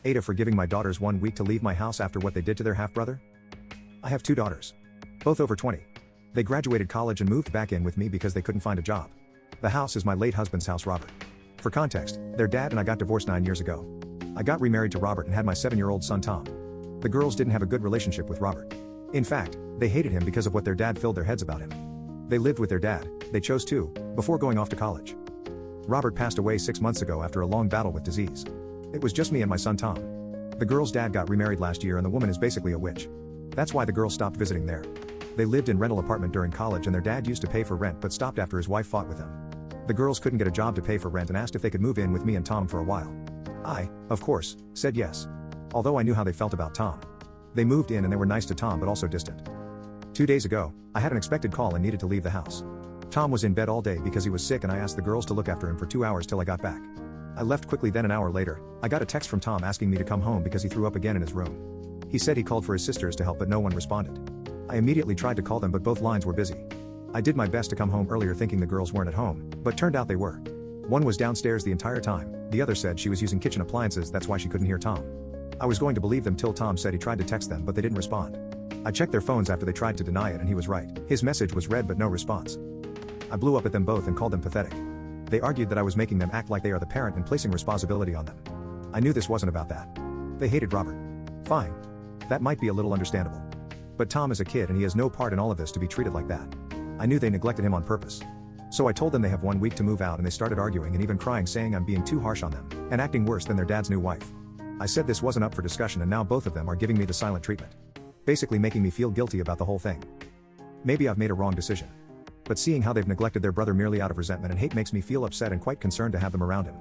AitA for giving my daughters 1 week to leave my house after what they did to their half-brother? I have 2 daughters. Both over 20. They graduated college and moved back in with me because they couldn't find a job. The house is my late husband's house, Robert. For context, their dad and I got divorced 9 years ago. I got remarried to Robert and had my 7-year-old son Tom. The girls didn't have a good relationship with Robert. In fact, they hated him because of what their dad filled their heads about him. They lived with their dad, they chose to, before going off to college. Robert passed away 6 months ago after a long battle with disease. It was just me and my son Tom. The girl's dad got remarried last year and the woman is basically a witch. That's why the girls stopped visiting there. They lived in rental apartment during college and their dad used to pay for rent but stopped after his wife fought with him. The girls couldn't get a job to pay for rent and asked if they could move in with me and Tom for a while. I, of course, said yes. Although I knew how they felt about Tom. They moved in and they were nice to Tom but also distant. 2 days ago, I had an unexpected call and needed to leave the house. Tom was in bed all day because he was sick and I asked the girls to look after him for 2 hours till I got back. I left quickly, then an hour later, I got a text from Tom asking me to come home because he threw up again in his room. He said he called for his sisters to help but no one responded. I immediately tried to call them but both lines were busy. I did my best to come home earlier thinking the girls weren't at home, but turned out they were. One was downstairs the entire time, the other said she was using kitchen appliances, that's why she couldn't hear Tom. I was going to believe them till Tom said he tried to text them but they didn't respond. I checked their phones after they tried to deny it and he was right. His message was read but no response. I blew up at them both and called them pathetic. They argued that I was making them act like they are the parent and placing responsibility on them. I knew this wasn't about that. They hated Robert. Fine. That might be a little understandable. But Tom is a kid and he has no part in all of this to be treated like that. I knew they neglected him on purpose. So I told them they have 1 week to move out and they started arguing and even crying saying I'm being too harsh on them, and acting worse than their dad's new wife. I said this wasn't up for discussion and now both of them are giving me the silent treatment. Basically making me feel guilty about the whole thing. Maybe I've made a wrong decision. But seeing how they've neglected their brother merely out of resentment and hate makes me feel upset and quite concerned to have them around him.